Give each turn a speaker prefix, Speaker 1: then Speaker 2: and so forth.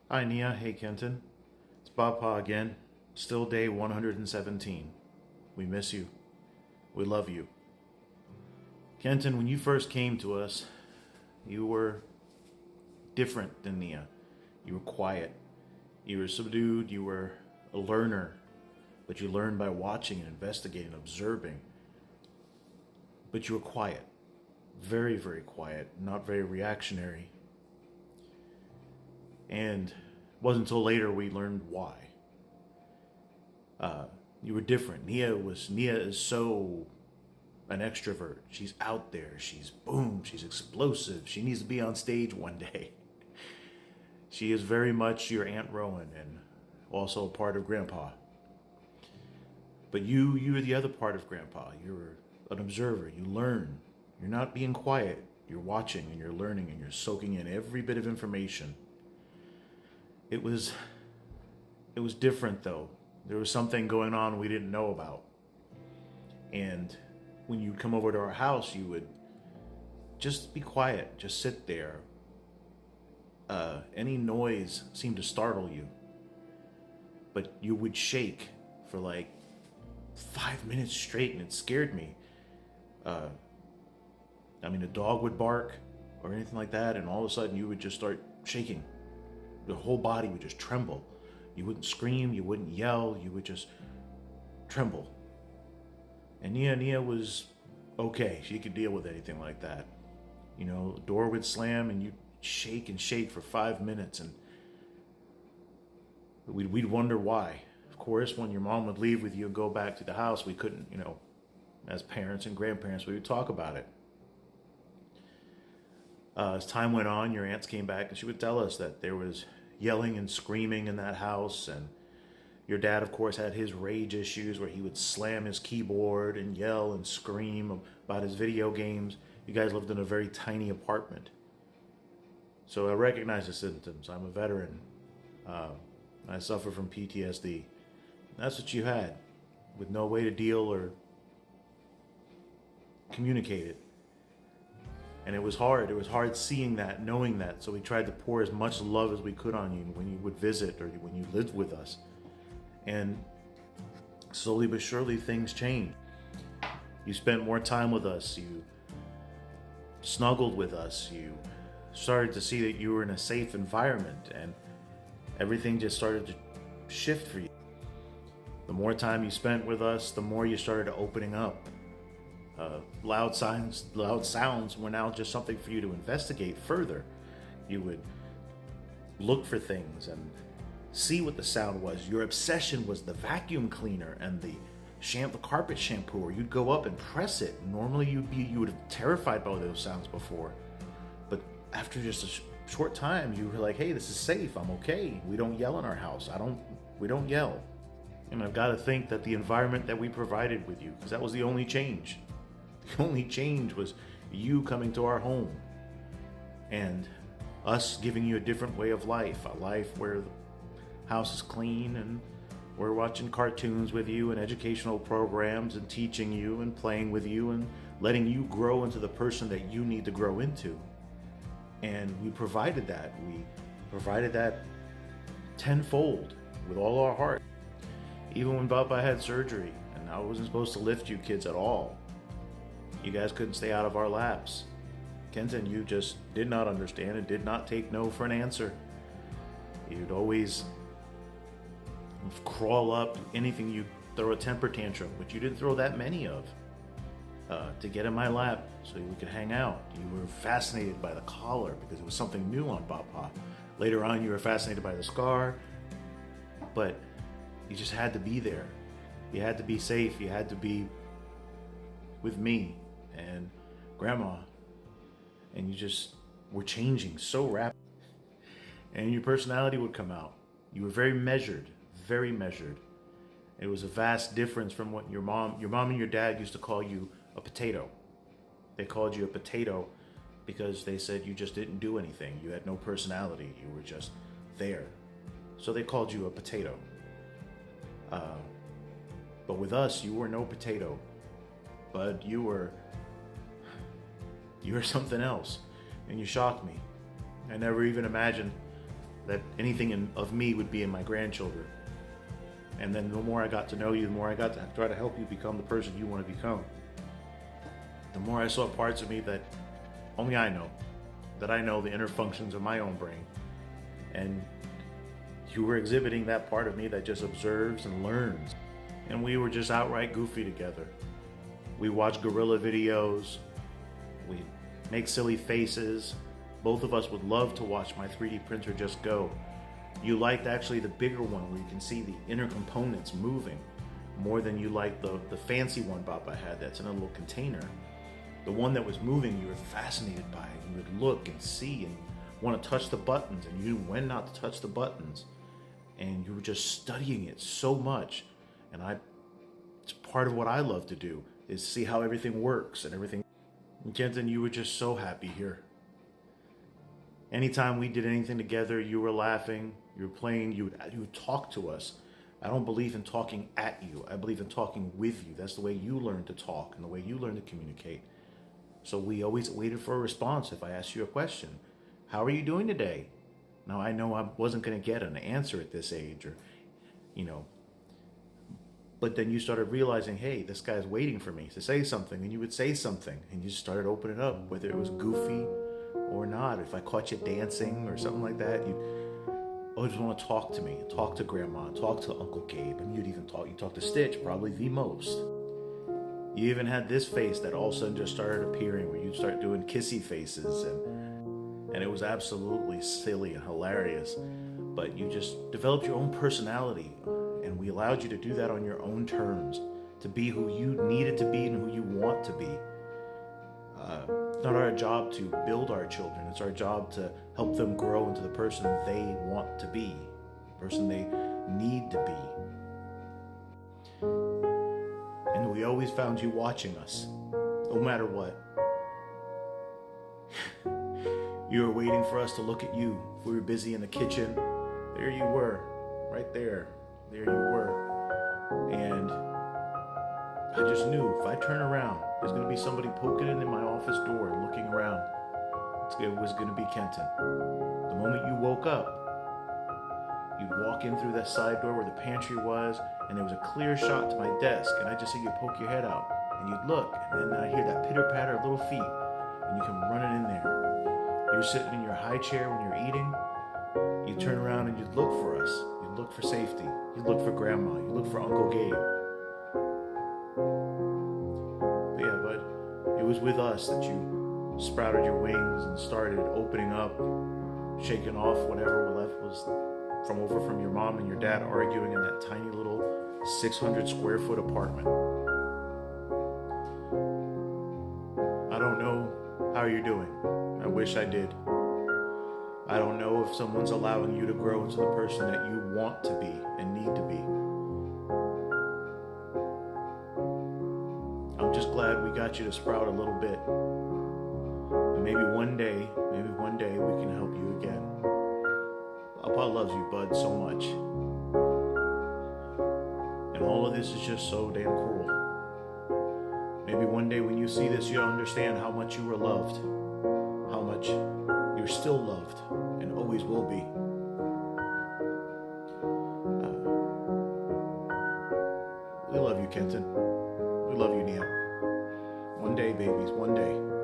Speaker 1: Hi Nia, hey Kenton. It's Bob Pa again. Still day 117. We miss you. We love you. Kenton, when you first came to us, you were different than Nia. You were quiet. You were subdued. You were a learner. But you learned by watching and investigating, observing. But you were quiet. Very, very quiet. Not very reactionary. And it wasn't until later we learned why. You were different. Nia is so an extrovert. She's out there. She's boom. She's explosive. She needs to be on stage one day. She is very much your Aunt Rowan and also a part of Grandpa. But you're the other part of Grandpa. You're an observer. You learn. You're not being quiet. You're watching and you're learning and you're soaking in every bit of information. It was different though. There was something going on we didn't know about. And when you come over to our house, you would just be quiet, just sit there. Any noise seemed to startle you, but you would shake for like 5 minutes straight, and it scared me. A dog would bark or anything like that, and all of a sudden you would just start shaking. The whole body would just tremble. You wouldn't scream, you wouldn't yell, you would just tremble. And Nia was okay. She could deal with anything like that. You know, the door would slam and you'd shake and shake for 5 minutes, and we'd wonder why. Of course, when your mom would leave with you and go back to the house, we couldn't, as parents and grandparents, we would talk about it. As time went on, your aunts came back and she would tell us that there was yelling and screaming in that house, and your dad, of course, had his rage issues where he would slam his keyboard and yell and scream about his video games. You guys lived in a very tiny apartment. So I recognize the symptoms. I'm a veteran. I suffer from PTSD. That's what you had, with no way to deal or communicate it. And it was hard. It was hard seeing that, knowing that. So we tried to pour as much love as we could on you when you would visit or when you lived with us. And slowly but surely things changed. You spent more time with us. You snuggled with us. You started to see that you were in a safe environment, and everything just started to shift for you. The more time you spent with us, the more you started opening up. Loud sounds were now just something for you to investigate further. You would look for things and see what the sound was. Your obsession was the vacuum cleaner and the carpet shampooer. You'd go up and press it. Normally you would have terrified by those sounds before, but after just a short time, you were like, "Hey, this is safe. I'm okay. We don't yell in our house. We don't yell." And I've got to think that the environment that we provided with you, because that was the only change. The only change was you coming to our home and us giving you a different way of life, a life where the house is clean and we're watching cartoons with you and educational programs and teaching you and playing with you and letting you grow into the person that you need to grow into. And we provided that. We provided that tenfold with all our heart. Even when Papa had surgery and I wasn't supposed to lift you kids at all, you guys couldn't stay out of our laps. Kenton, you just did not understand and did not take no for an answer. You'd always crawl up anything, you throw a temper tantrum, which you didn't throw that many of, to get in my lap so we could hang out. You were fascinated by the collar because it was something new on Papa. Later on, you were fascinated by the scar, but you just had to be there. You had to be safe. You had to be with me and Grandma, and you just were changing so rapidly, and your personality would come out. You were very measured, very measured. It was a vast difference from what your mom and your dad used to call you a potato. They called you a potato because they said you just didn't do anything. You had no personality. You were just there. So they called you a potato. But with us, you were no potato. But you were something else. And you shocked me. I never even imagined that anything of me would be in my grandchildren. And then the more I got to know you, the more I got to try to help you become the person you want to become. The more I saw parts of me that only I know, that I know the inner functions of my own brain. And you were exhibiting that part of me that just observes and learns. And we were just outright goofy together. We watched gorilla videos. We make silly faces. Both of us would love to watch my 3D printer just go. You liked actually the bigger one where you can see the inner components moving more than you liked the fancy one Papa had that's in a little container. The one that was moving, you were fascinated by it. You would look and see and want to touch the buttons, and you knew when not to touch the buttons. And you were just studying it so much. And it's part of what I love to do, is see how everything works and everything. And Kenton, you were just so happy here. Anytime we did anything together, you were laughing, you were playing, you would talk to us. I don't believe in talking at you. I believe in talking with you. That's the way you learn to talk and the way you learn to communicate. So we always waited for a response if I asked you a question. How are you doing today? Now, I know I wasn't going to get an answer at this age, or, but then you started realizing, hey, this guy's waiting for me to say something, and you would say something, and you started opening up, whether it was goofy or not. If I caught you dancing or something like that, you'd always want to talk to me, talk to Grandma, talk to Uncle Gabe, and you talk to Stitch, probably the most. You even had this face that all of a sudden just started appearing, where you'd start doing kissy faces, and it was absolutely silly and hilarious. But you just developed your own personality, and we allowed you to do that on your own terms, to be who you needed to be and who you want to be. It's not our job to build our children. It's our job to help them grow into the person they want to be, the person they need to be. And we always found you watching us, no matter what. You were waiting for us to look at you. If we were busy in the kitchen, there you were, right there. There you were. And I just knew if I turn around, there's going to be somebody poking in my office door, looking around. It was going to be Kenton. The moment you woke up, you'd walk in through that side door where the pantry was, and there was a clear shot to my desk, and I'd just see you poke your head out, and you'd look, and then I'd hear that pitter-patter of little feet, and you come running in there. You're sitting in your high chair when you're eating. You'd turn around and you'd look for us. You'd look for safety. You'd look for Grandma. You'd look for Uncle Gabe. But yeah, bud, it was with us that you sprouted your wings and started opening up, shaking off whatever left was from your mom and your dad arguing in that tiny little 600 square foot apartment. I don't know how you're doing. I wish I did. I don't know if someone's allowing you to grow into the person that you want to be and need to be. I'm just glad we got you to sprout a little bit. And maybe one day we can help you again. Papa loves you, bud, so much. And all of this is just so damn cruel. Maybe one day when you see this, you'll understand how much you were loved. How much you're still loved and always will be. We love you, Kenton. We love you, Nia. One day, babies, one day.